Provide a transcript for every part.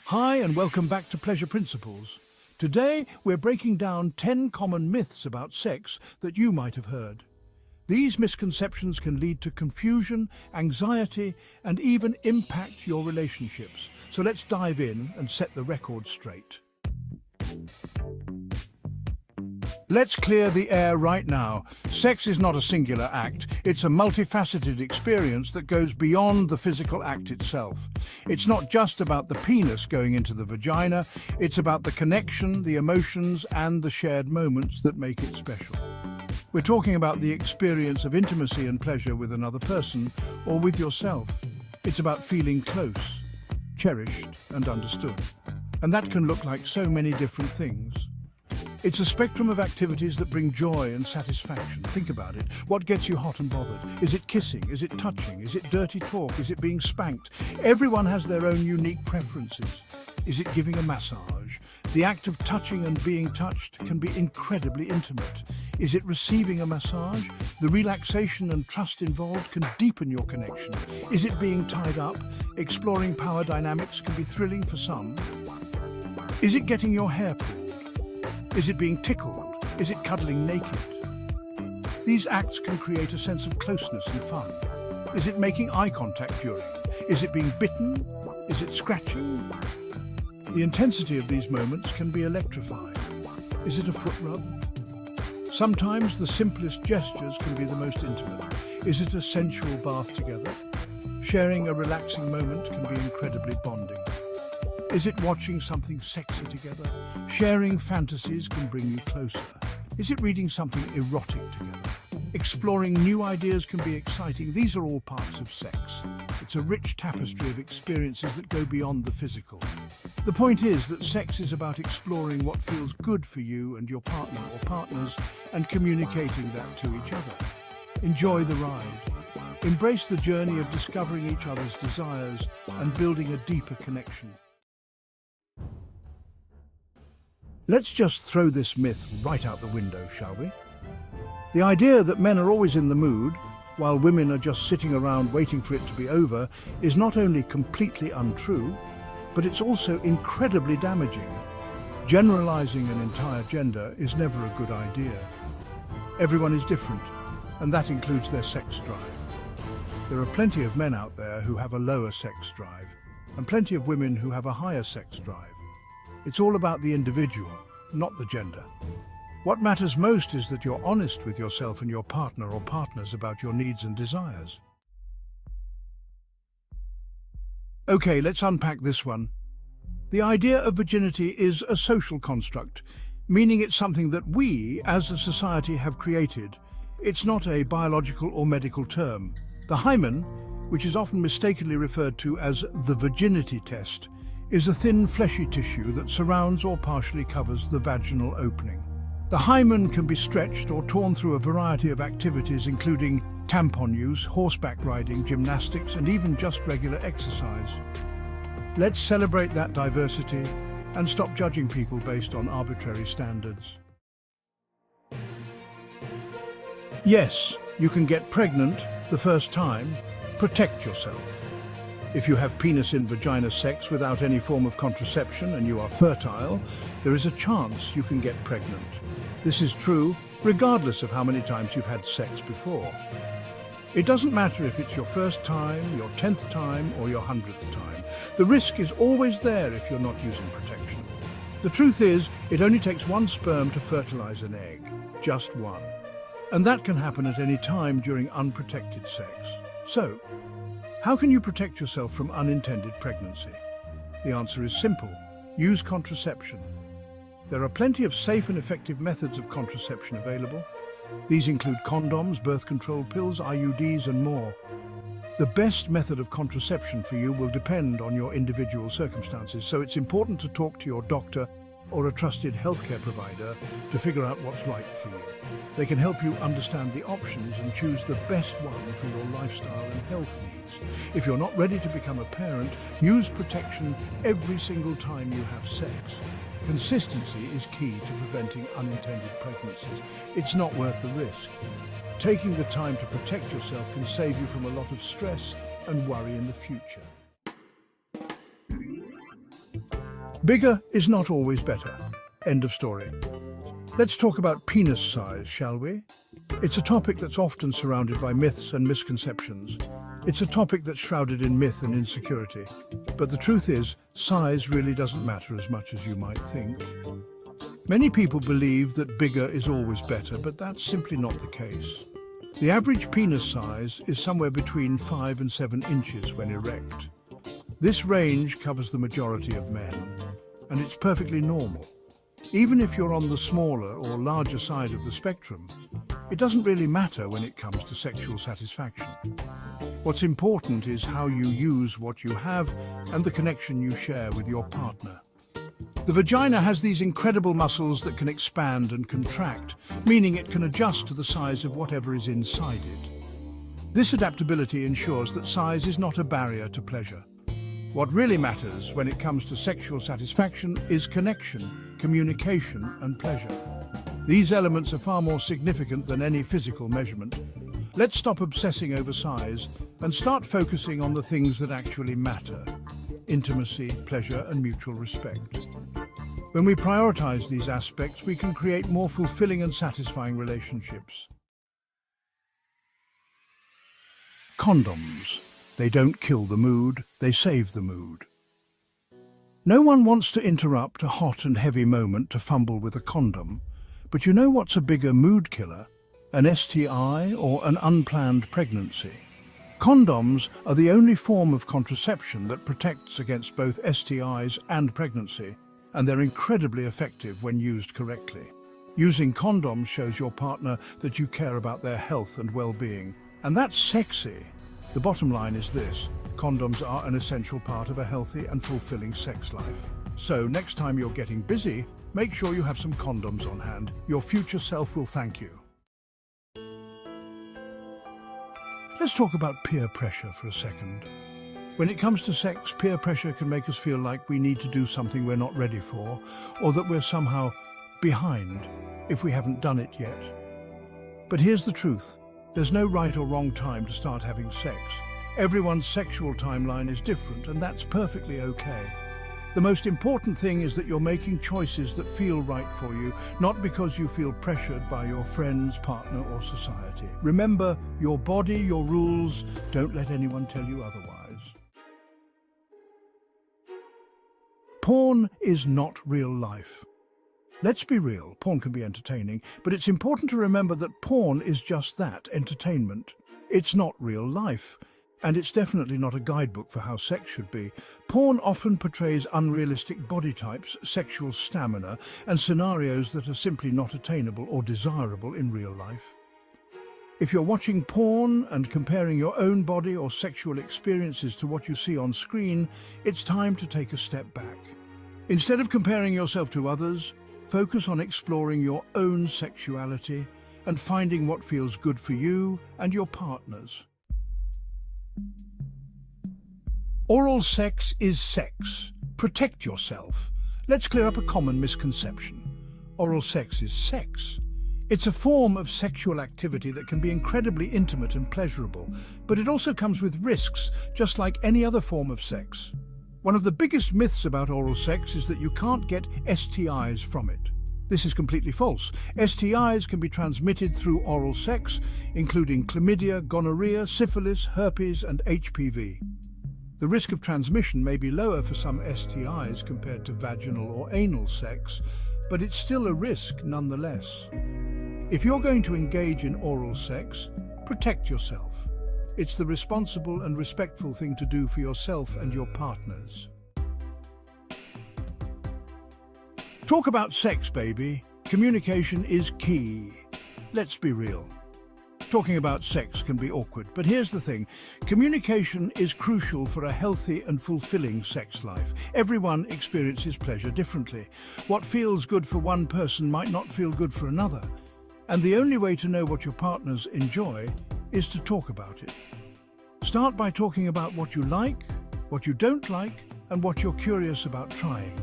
Hi and welcome back to Pleasure Principles. Today we're breaking down 10 common myths about sex that you might have heard. These misconceptions can lead to confusion, anxiety, and even impact your relationships. So let's dive in and set the record straight. Let's clear the air right now. Sex is not a singular act. It's a multifaceted experience that goes beyond the physical act itself. It's not just about the penis going into the vagina. It's about the connection, the emotions, and the shared moments that make it special. We're talking about the experience of intimacy and pleasure with another person or with yourself. It's about feeling close, cherished, and understood. And that can look like so many different things. It's a spectrum of activities that bring joy and satisfaction. Think about it. What gets you hot and bothered? Is it kissing? Is it touching? Is it dirty talk? Is it being spanked? Everyone has their own unique preferences. Is it giving a massage? The act of touching and being touched can be incredibly intimate. Is it receiving a massage? The relaxation and trust involved can deepen your connection. Is it being tied up? Exploring power dynamics can be thrilling for some. Is it getting your hair pulled? Is it being tickled? Is it cuddling naked? These acts can create a sense of closeness and fun. Is it making eye contact during? Is it being bitten? Is it scratching? The intensity of these moments can be electrifying. Is it a foot rub? Sometimes the simplest gestures can be the most intimate. Is it a sensual bath together? Sharing a relaxing moment can be incredibly bonding. Is it watching something sexy together? Sharing fantasies can bring you closer. Is it reading something erotic together? Exploring new ideas can be exciting. These are all parts of sex. It's a rich tapestry of experiences that go beyond the physical. The point is that sex is about exploring what feels good for you and your partner or partners and communicating that to each other. Enjoy the ride. Embrace the journey of discovering each other's desires and building a deeper connection. Let's just throw this myth right out the window, shall we? The idea that men are always in the mood, while women are just sitting around waiting for it to be over, is not only completely untrue, but it's also incredibly damaging. Generalizing an entire gender is never a good idea. Everyone is different, and that includes their sex drive. There are plenty of men out there who have a lower sex drive, and plenty of women who have a higher sex drive. It's all about the individual, not the gender. What matters most is that you're honest with yourself and your partner or partners about your needs and desires. Okay, let's unpack this one. The idea of virginity is a social construct, meaning it's something that we, as a society, have created. It's not a biological or medical term. The hymen, which is often mistakenly referred to as the virginity test, is a thin fleshy tissue that surrounds or partially covers the vaginal opening. The hymen can be stretched or torn through a variety of activities including tampon use, horseback riding, gymnastics, and even just regular exercise. Let's celebrate that diversity and stop judging people based on arbitrary standards. Yes, you can get pregnant the first time. Protect yourself. If you have penis in vagina sex without any form of contraception and you are fertile, there is a chance you can get pregnant. This is true regardless of how many times you've had sex before. It doesn't matter if it's your first time, your 10th time, or your 100th time. The risk is always there if you're not using protection. The truth is, it only takes one sperm to fertilize an egg, just one. And that can happen at any time during unprotected sex. So, how can you protect yourself from unintended pregnancy? The answer is simple. Use contraception. There are plenty of safe and effective methods of contraception available. These include condoms, birth control pills, IUDs, and more. The best method of contraception for you will depend on your individual circumstances, so it's important to talk to your doctor or a trusted healthcare provider to figure out what's right for you. They can help you understand the options and choose the best one for your lifestyle and health needs. If you're not ready to become a parent, use protection every single time you have sex. Consistency is key to preventing unintended pregnancies. It's not worth the risk. Taking the time to protect yourself can save you from a lot of stress and worry in the future. Bigger is not always better. End of story. Let's talk about penis size, shall we? It's a topic that's often surrounded by myths and misconceptions. It's a topic that's shrouded in myth and insecurity. But the truth is, size really doesn't matter as much as you might think. Many people believe that bigger is always better, but that's simply not the case. The average penis size is somewhere between 5 and 7 inches when erect. This range covers the majority of men, and it's perfectly normal. Even if you're on the smaller or larger side of the spectrum, it doesn't really matter when it comes to sexual satisfaction. What's important is how you use what you have and the connection you share with your partner. The vagina has these incredible muscles that can expand and contract, meaning it can adjust to the size of whatever is inside it. This adaptability ensures that size is not a barrier to pleasure. What really matters when it comes to sexual satisfaction is connection, communication, and pleasure. These elements are far more significant than any physical measurement. Let's stop obsessing over size and start focusing on the things that actually matter: intimacy, pleasure, and mutual respect. When we prioritize these aspects, we can create more fulfilling and satisfying relationships. Condoms. They don't kill the mood, they save the mood. No one wants to interrupt a hot and heavy moment to fumble with a condom, but you know what's a bigger mood killer? An STI or an unplanned pregnancy. Condoms are the only form of contraception that protects against both STIs and pregnancy, and they're incredibly effective when used correctly. Using condoms shows your partner that you care about their health and well-being, and that's sexy. The bottom line is this: condoms are an essential part of a healthy and fulfilling sex life. So next time you're getting busy, make sure you have some condoms on hand. Your future self will thank you. Let's talk about peer pressure for a second. When it comes to sex, peer pressure can make us feel like we need to do something we're not ready for, or that we're somehow behind if we haven't done it yet. But here's the truth. There's no right or wrong time to start having sex. Everyone's sexual timeline is different, and that's perfectly okay. The most important thing is that you're making choices that feel right for you, not because you feel pressured by your friends, partner, or society. Remember, your body, your rules. Don't let anyone tell you otherwise. Porn is not real life. Let's be real, porn can be entertaining, but it's important to remember that porn is just that, entertainment. It's not real life, and it's definitely not a guidebook for how sex should be. Porn often portrays unrealistic body types, sexual stamina, and scenarios that are simply not attainable or desirable in real life. If you're watching porn and comparing your own body or sexual experiences to what you see on screen, it's time to take a step back. Instead of comparing yourself to others, focus on exploring your own sexuality and finding what feels good for you and your partners. Oral sex is sex. Protect yourself. Let's clear up a common misconception. Oral sex is sex. It's a form of sexual activity that can be incredibly intimate and pleasurable, but it also comes with risks, just like any other form of sex. One of the biggest myths about oral sex is that you can't get STIs from it. This is completely false. STIs can be transmitted through oral sex, including chlamydia, gonorrhea, syphilis, herpes, and HPV. The risk of transmission may be lower for some STIs compared to vaginal or anal sex, but it's still a risk nonetheless. If you're going to engage in oral sex, protect yourself. It's the responsible and respectful thing to do for yourself and your partners. Talk about sex, baby. Communication is key. Let's be real. Talking about sex can be awkward, but here's the thing. Communication is crucial for a healthy and fulfilling sex life. Everyone experiences pleasure differently. What feels good for one person might not feel good for another. And the only way to know what your partners enjoy is to talk about it. Start by talking about what you like, what you don't like, and what you're curious about trying.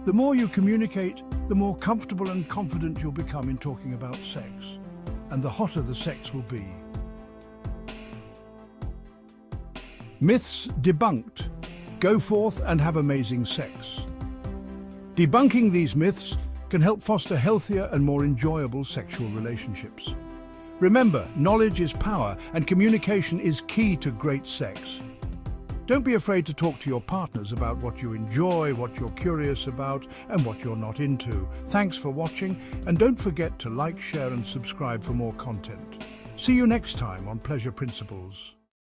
The more you communicate, the more comfortable and confident you'll become in talking about sex, and the hotter the sex will be. Myths debunked. Go forth and have amazing sex. Debunking these myths can help foster healthier and more enjoyable sexual relationships. Remember, knowledge is power and communication is key to great sex. Don't be afraid to talk to your partners about what you enjoy, what you're curious about, and what you're not into. Thanks for watching, and don't forget to like, share, and subscribe for more content. See you next time on Pleasure Principles.